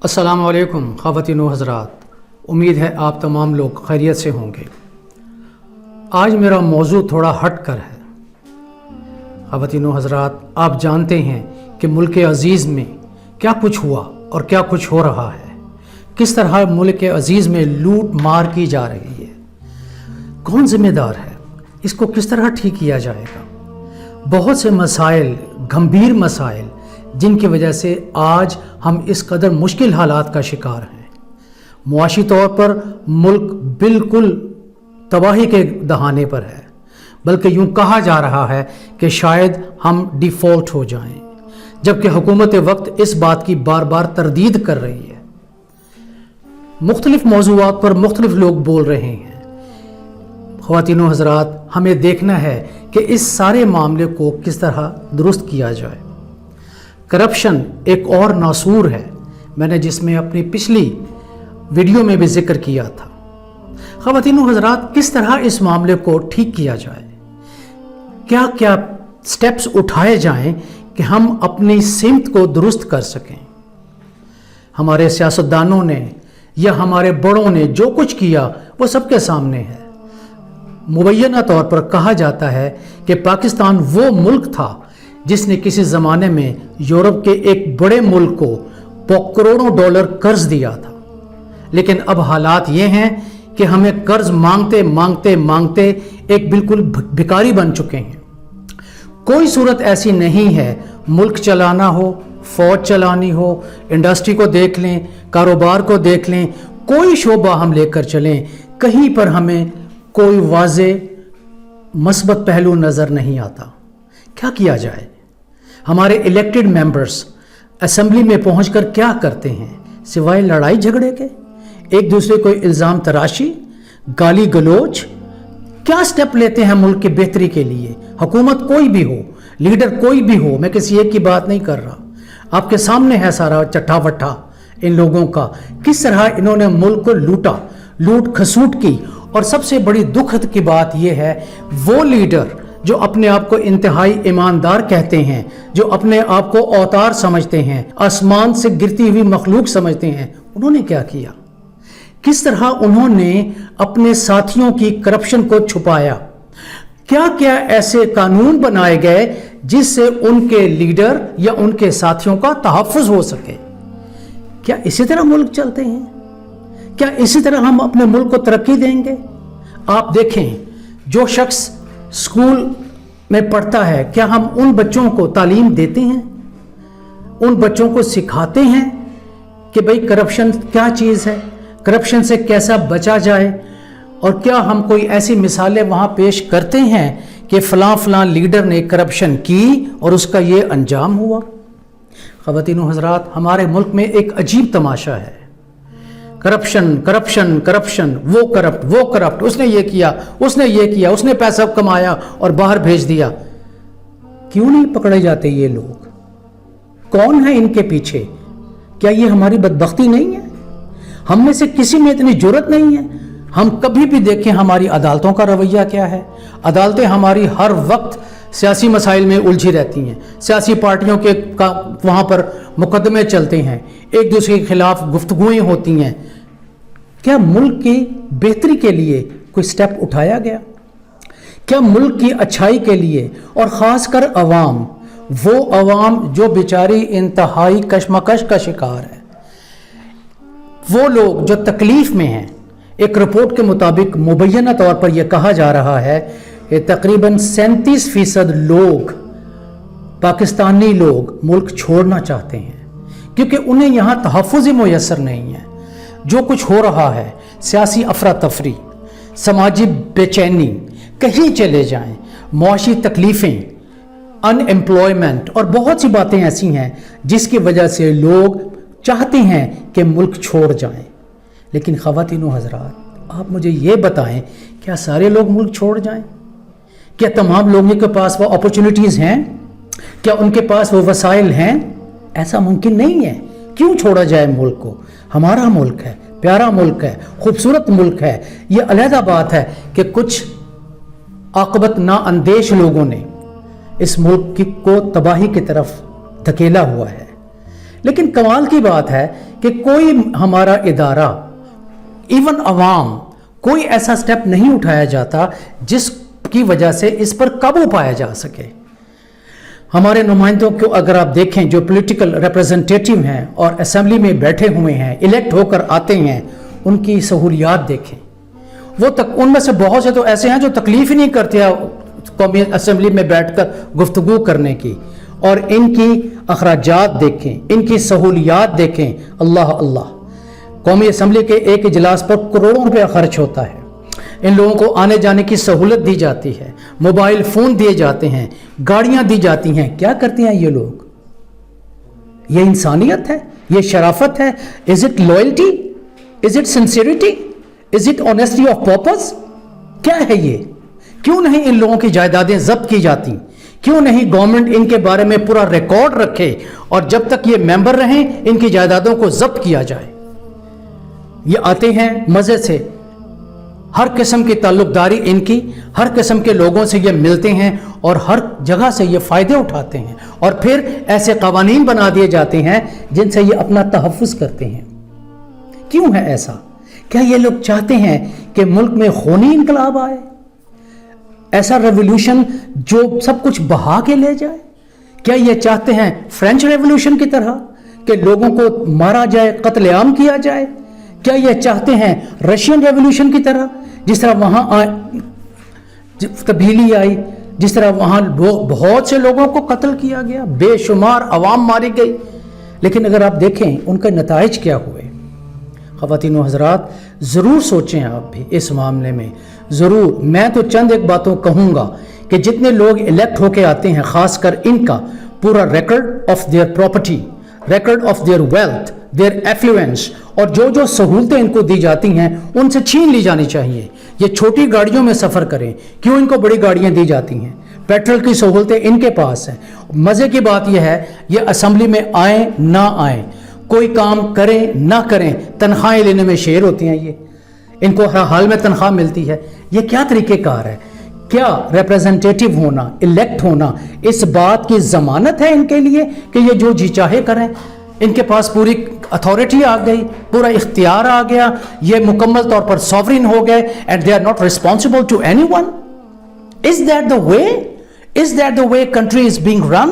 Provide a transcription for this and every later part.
السلام علیکم خواتین و حضرات، امید ہے آپ تمام لوگ خیریت سے ہوں گے۔ آج میرا موضوع تھوڑا ہٹ کر ہے۔ خواتین و حضرات، آپ جانتے ہیں کہ ملک عزیز میں کیا کچھ ہوا اور کیا کچھ ہو رہا ہے، کس طرح ملک عزیز میں لوٹ مار کی جا رہی ہے، کون ذمہ دار ہے، اس کو کس طرح ٹھیک کیا جائے گا۔ بہت سے مسائل، گمبھیر مسائل، جن کی وجہ سے آج ہم اس قدر مشکل حالات کا شکار ہیں۔ معاشی طور پر ملک بالکل تباہی کے دہانے پر ہے، بلکہ یوں کہا جا رہا ہے کہ شاید ہم ڈیفالٹ ہو جائیں، جبکہ حکومت وقت اس بات کی بار بار تردید کر رہی ہے۔ مختلف موضوعات پر مختلف لوگ بول رہے ہیں۔ خواتین و حضرات، ہمیں دیکھنا ہے کہ اس سارے معاملے کو کس طرح درست کیا جائے۔ کرپشن ایک اور ناسور ہے، میں نے جس میں اپنی پچھلی ویڈیو میں بھی ذکر کیا تھا۔ خواتین و حضرات، کس طرح اس معاملے کو ٹھیک کیا جائے، کیا کیا سٹیپس اٹھائے جائیں کہ ہم اپنی سمت کو درست کر سکیں۔ ہمارے سیاستدانوں نے یا ہمارے بڑوں نے جو کچھ کیا وہ سب کے سامنے ہے۔ مبینہ طور پر کہا جاتا ہے کہ پاکستان وہ ملک تھا جس نے کسی زمانے میں یورپ کے ایک بڑے ملک کو کروڑوں ڈالر قرض دیا تھا، لیکن اب حالات یہ ہیں کہ ہمیں قرض مانگتے مانگتے مانگتے ایک بالکل بھکاری بن چکے ہیں۔ کوئی صورت ایسی نہیں ہے، ملک چلانا ہو، فوج چلانی ہو، انڈسٹری کو دیکھ لیں، کاروبار کو دیکھ لیں، کوئی شعبہ ہم لے کر چلیں، کہیں پر ہمیں کوئی واضح مثبت پہلو نظر نہیں آتا۔ کیا کیا جائے؟ ہمارے الیکٹڈ ممبرز اسمبلی میں پہنچ کر کیا کرتے ہیں سوائے لڑائی جھگڑے کے؟ ایک دوسرے کو الزام تراشی، گالی گلوچ۔ کیا سٹیپ لیتے ہیں ملک کی بہتری کے لیے؟ حکومت کوئی بھی ہو، لیڈر کوئی بھی ہو، میں کسی ایک کی بات نہیں کر رہا، آپ کے سامنے ہے سارا چٹھا وٹھا ان لوگوں کا، کس طرح انہوں نے ملک کو لوٹا، لوٹ کھسوٹ کی۔ اور سب سے بڑی دکھد کی بات یہ ہے، وہ لیڈر جو اپنے آپ کو انتہائی ایماندار کہتے ہیں، جو اپنے آپ کو اوتار سمجھتے ہیں، آسمان سے گرتی ہوئی مخلوق سمجھتے ہیں، انہوں نے کیا کیا؟ کس طرح انہوں نے اپنے ساتھیوں کی کرپشن کو چھپایا؟ کیا کیا ایسے قانون بنائے گئے جس سے ان کے لیڈر یا ان کے ساتھیوں کا تحفظ ہو سکے؟ کیا اسی طرح ملک چلتے ہیں؟ کیا اسی طرح ہم اپنے ملک کو ترقی دیں گے؟ آپ دیکھیں، جو شخص اسکول میں پڑھتا ہے، کیا ہم ان بچوں کو تعلیم دیتے ہیں؟ ان بچوں کو سکھاتے ہیں کہ بھئی کرپشن کیا چیز ہے، کرپشن سے کیسا بچا جائے؟ اور کیا ہم کوئی ایسی مثالیں وہاں پیش کرتے ہیں کہ فلاں فلاں لیڈر نے کرپشن کی اور اس کا یہ انجام ہوا؟ خواتین و حضرات، ہمارے ملک میں ایک عجیب تماشا ہے، کرپشن کرپشن کرپشن، وہ کرپٹ، اس نے یہ کیا، اس نے یہ کیا، اس نے پیسہ کمایا اور باہر بھیج دیا۔ کیوں نہیں پکڑے جاتے یہ لوگ؟ کون ہے ان کے پیچھے؟ کیا یہ ہماری بدبختی نہیں ہے؟ ہم میں سے کسی میں اتنی جرت نہیں ہے؟ ہم کبھی بھی دیکھیں ہماری عدالتوں کا رویہ کیا ہے۔ عدالتیں ہماری ہر وقت سیاسی مسائل میں الجھی رہتی ہیں، سیاسی پارٹیوں کے وہاں پر مقدمے چلتے ہیں، ایک دوسرے کے خلاف گفتگویں ہوتی ہیں۔ کیا ملک کی بہتری کے لیے کوئی سٹیپ اٹھایا گیا؟ کیا ملک کی اچھائی کے لیے، اور خاص کر عوام، وہ عوام جو بیچاری انتہائی کشمکش کا شکار ہے، وہ لوگ جو تکلیف میں ہیں؟ ایک رپورٹ کے مطابق مبینہ طور پر یہ کہا جا رہا ہے کہ تقریباً 37% لوگ، پاکستانی لوگ، ملک چھوڑنا چاہتے ہیں کیونکہ انہیں یہاں تحفظ ہی میسر نہیں ہے۔ جو کچھ ہو رہا ہے، سیاسی افراتفری، سماجی بے چینی، کہیں چلے جائیں، معاشی تکلیفیں، ان ایمپلائمنٹ اور بہت سی باتیں ایسی ہیں جس کی وجہ سے لوگ چاہتے ہیں کہ ملک چھوڑ جائیں۔ لیکن خواتین و حضرات، آپ مجھے یہ بتائیں، کیا سارے لوگ ملک چھوڑ جائیں؟ کیا تمام لوگوں کے پاس وہ اپرچونٹیز ہیں؟ کیا ان کے پاس وہ وسائل ہیں؟ ایسا ممکن نہیں ہے۔ کیوں چھوڑا جائے ملک کو؟ ہمارا ملک ہے، پیارا ملک ہے، خوبصورت ملک ہے۔ یہ علیحدہ بات ہے کہ کچھ عاقبت نا اندیش لوگوں نے اس ملک کو تباہی کی طرف دھکیلا ہوا ہے، لیکن کمال کی بات ہے کہ کوئی ہمارا ادارہ، ایون عوام، کوئی ایسا سٹیپ نہیں اٹھایا جاتا جس کی وجہ سے اس پر قابو پایا جا سکے۔ ہمارے نمائندوں کو اگر آپ دیکھیں جو پولیٹیکل ریپرزنٹیٹیو ہیں اور اسمبلی میں بیٹھے ہوئے ہیں، الیکٹ ہو کر آتے ہیں، ان کی سہولیات دیکھیں۔ وہ ان میں سے بہت سے تو ایسے ہیں جو تکلیف ہی نہیں کرتے قومی اسمبلی میں بیٹھ کر گفتگو کرنے کی، اور ان کی اخراجات دیکھیں، ان کی سہولیات دیکھیں۔ اللہ اللہ، قومی اسمبلی کے ایک اجلاس پر کروڑوں روپے خرچ ہوتا ہے، ان لوگوں کو آنے جانے کی سہولت دی جاتی ہے، موبائل فون دیے جاتے ہیں، گاڑیاں دی جاتی ہیں۔ کیا کرتے ہیں یہ لوگ؟ یہ انسانیت ہے؟ یہ شرافت ہے؟ Is it loyalty? Is it sincerity? Is it honesty of purpose? کیا ہے یہ؟ کیوں نہیں ان لوگوں کی جائیدادیں ضبط کی جاتی؟ کیوں نہیں گورنمنٹ ان کے بارے میں پورا ریکارڈ رکھے اور جب تک یہ ممبر رہیں ان کی جائیدادوں کو ضبط کیا جائے؟ یہ آتے ہیں مزے سے، ہر قسم کی تعلق داری ان کی، ہر قسم کے لوگوں سے یہ ملتے ہیں اور ہر جگہ سے یہ فائدے اٹھاتے ہیں، اور پھر ایسے قوانین بنا دیے جاتے ہیں جن سے یہ اپنا تحفظ کرتے ہیں۔ کیوں ہے ایسا؟ کیا یہ لوگ چاہتے ہیں کہ ملک میں خونی انقلاب آئے؟ ایسا ریولوشن جو سب کچھ بہا کے لے جائے؟ کیا یہ چاہتے ہیں فرینچ ریولوشن کی طرح کہ لوگوں کو مارا جائے، قتل عام کیا جائے؟ کیا یہ چاہتے ہیں رشین ریولوشن کی طرح، جس طرح وہاں تبدیلی آئی، جس طرح وہاں بہت سے لوگوں کو قتل کیا گیا، بے شمار عوام ماری گئی؟ لیکن اگر آپ دیکھیں ان کے نتائج کیا ہوئے۔ خواتین و حضرات، ضرور سوچیں آپ بھی اس معاملے میں، ضرور۔ میں تو چند ایک باتوں کہوں گا کہ جتنے لوگ الیکٹ ہو کے آتے ہیں، خاص کر ان کا پورا record of their property, record of their wealth, their influence, اور جو سہولتیں ان کو دی جاتی ہیں ان سے چھین لی جانی چاہیے۔ یہ چھوٹی گاڑیوں میں سفر کریں، کیوں ان کو بڑی گاڑیاں دی جاتی ہیں؟ پیٹرول کی سہولتیں ان کے پاس ہیں۔ مزے کی بات یہ ہے، یہ اسمبلی میں آئیں نہ آئیں، کوئی کام کریں نہ کریں، تنخواہیں لینے میں شیر ہوتی ہیں یہ، ان کو ہر حال میں تنخواہ ملتی ہے۔ یہ کیا طریقہ کار ہے؟ کیا ریپرزنٹیٹیو ہونا، الیکٹ ہونا اس بات کی ضمانت ہے ان کے لیے کہ یہ جو جی چاہے کریں؟ ان کے پاس پوری اتھارٹی آ گئی، پورا اختیار آ گیا، یہ مکمل طور پر سوورن ہو گئے، and they are not responsible to anyone. Is that the way? Is that the way country is being run?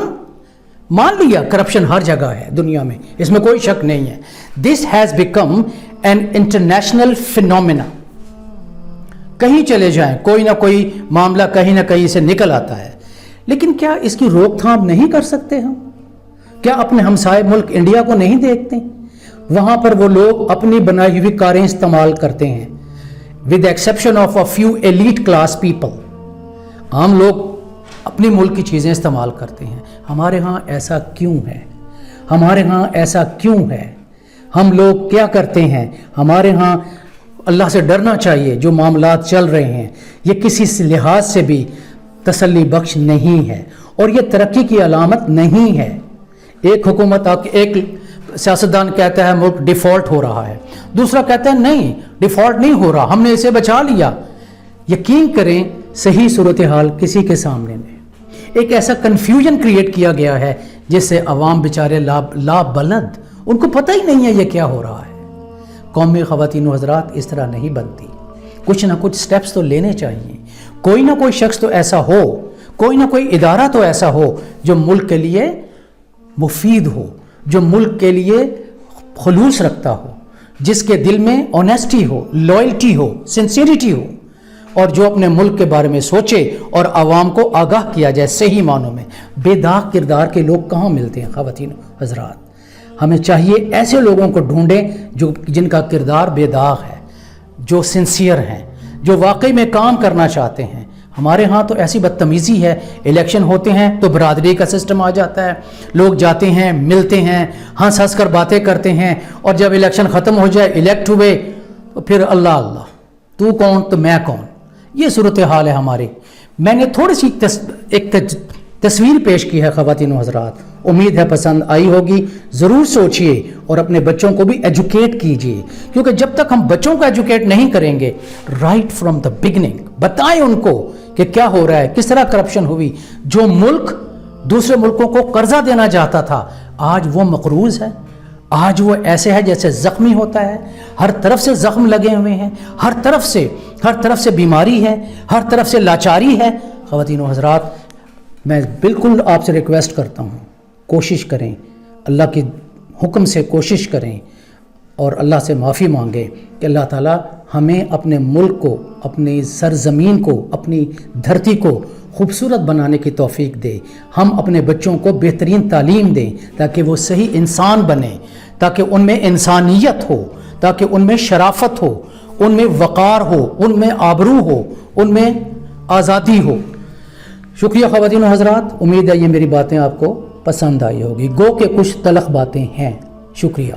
مان لیا کرپشن ہر جگہ ہے دنیا میں، اس میں کوئی شک نہیں ہے۔ This has become an international phenomena. کہیں چلے جائیں کوئی نہ کوئی معاملہ کہیں نہ کہیں سے نکل آتا ہے، لیکن کیا اس کی روک تھام نہیں کر سکتے ہم؟ کیا اپنے ہمسائے ملک انڈیا کو نہیں دیکھتے؟ وہاں پر وہ لوگ اپنی بنائی ہوئی کاریں استعمال کرتے ہیں، with exception of a few elite class people. عام لوگ اپنی ملک کی چیزیں استعمال کرتے ہیں۔ ہمارے ہاں ایسا کیوں ہے؟ ہمارے ہاں ایسا کیوں ہے؟ ہم لوگ کیا کرتے ہیں؟ ہمارے ہاں اللہ سے ڈرنا چاہیے۔ جو معاملات چل رہے ہیں یہ کسی لحاظ سے بھی تسلی بخش نہیں ہے، اور یہ ترقی کی علامت نہیں ہے۔ ایک حکومت ایک سیاستدان کہتا ہے ملک ڈیفالٹ ہو رہا ہے، دوسرا کہتا ہے نہیں ڈیفالٹ نہیں ہو رہا، ہم نے اسے بچا لیا۔ یقین کریں صحیح صورتحال کسی کے سامنے نہیں۔ ایک ایسا کنفیوژن کریٹ کیا گیا ہے جس سے عوام بیچارے لا بلد، ان کو پتہ ہی نہیں ہے یہ کیا ہو رہا ہے۔ قومی خواتین و حضرات اس طرح نہیں بنتی، کچھ نہ کچھ سٹیپس تو لینے چاہیے۔ کوئی نہ کوئی شخص تو ایسا ہو، کوئی نہ کوئی ادارہ تو ایسا ہو جو ملک کے لیے مفید ہو، جو ملک کے لیے خلوص رکھتا ہو، جس کے دل میں آنیسٹی ہو، لائلٹی ہو، سنسیئرٹی ہو، اور جو اپنے ملک کے بارے میں سوچے اور عوام کو آگاہ کیا جائے صحیح معنوں میں۔ بے داغ کردار کے لوگ کہاں ملتے ہیں خواتین حضرات؟ ہمیں چاہیے ایسے لوگوں کو ڈھونڈیں جن کا کردار بے داغ ہے، جو سنسیئر ہیں، جو واقعی میں کام کرنا چاہتے ہیں۔ ہمارے ہاں تو ایسی بدتمیزی ہے، الیکشن ہوتے ہیں تو برادری کا سسٹم آ جاتا ہے، لوگ جاتے ہیں، ملتے ہیں، ہنس ہنس کر باتیں کرتے ہیں، اور جب الیکشن ختم ہو جائے، الیکٹ ہوئے، تو پھر اللہ اللہ، تو کون تو میں کون۔ یہ صورتحال ہے ہماری۔ میں نے تھوڑی سی ایک تصویر پیش کی ہے خواتین و حضرات، امید ہے پسند آئی ہوگی۔ ضرور سوچئے اور اپنے بچوں کو بھی ایجوکیٹ کیجئے، کیونکہ جب تک ہم بچوں کو ایجوکیٹ نہیں کریں گے، رائٹ فرام دا بگننگ بتائیں ان کو کہ کیا ہو رہا ہے، کس طرح کرپشن ہوئی۔ جو ملک دوسرے ملکوں کو قرضہ دینا چاہتا تھا، آج وہ مقروض ہے، آج وہ ایسے ہے جیسے زخمی ہوتا ہے، ہر طرف سے زخم لگے ہوئے ہیں، ہر طرف سے بیماری ہے، ہر طرف سے لاچاری ہے۔ خواتین و حضرات، میں بالکل آپ سے ریکویسٹ کرتا ہوں، کوشش کریں، اللہ کے حکم سے کوشش کریں اور اللہ سے معافی مانگیں کہ اللہ تعالیٰ ہمیں اپنے ملک کو، اپنی سرزمین کو، اپنی دھرتی کو خوبصورت بنانے کی توفیق دے۔ ہم اپنے بچوں کو بہترین تعلیم دیں تاکہ وہ صحیح انسان بنیں، تاکہ ان میں انسانیت ہو، تاکہ ان میں شرافت ہو، ان میں وقار ہو، ان میں آبرو ہو، ان میں آزادی ہو۔ شکریہ خواتین و حضرات، امید ہے یہ میری باتیں آپ کو پسند آئی ہوگی، گو کہ کچھ تلخ باتیں ہیں۔ شکریہ۔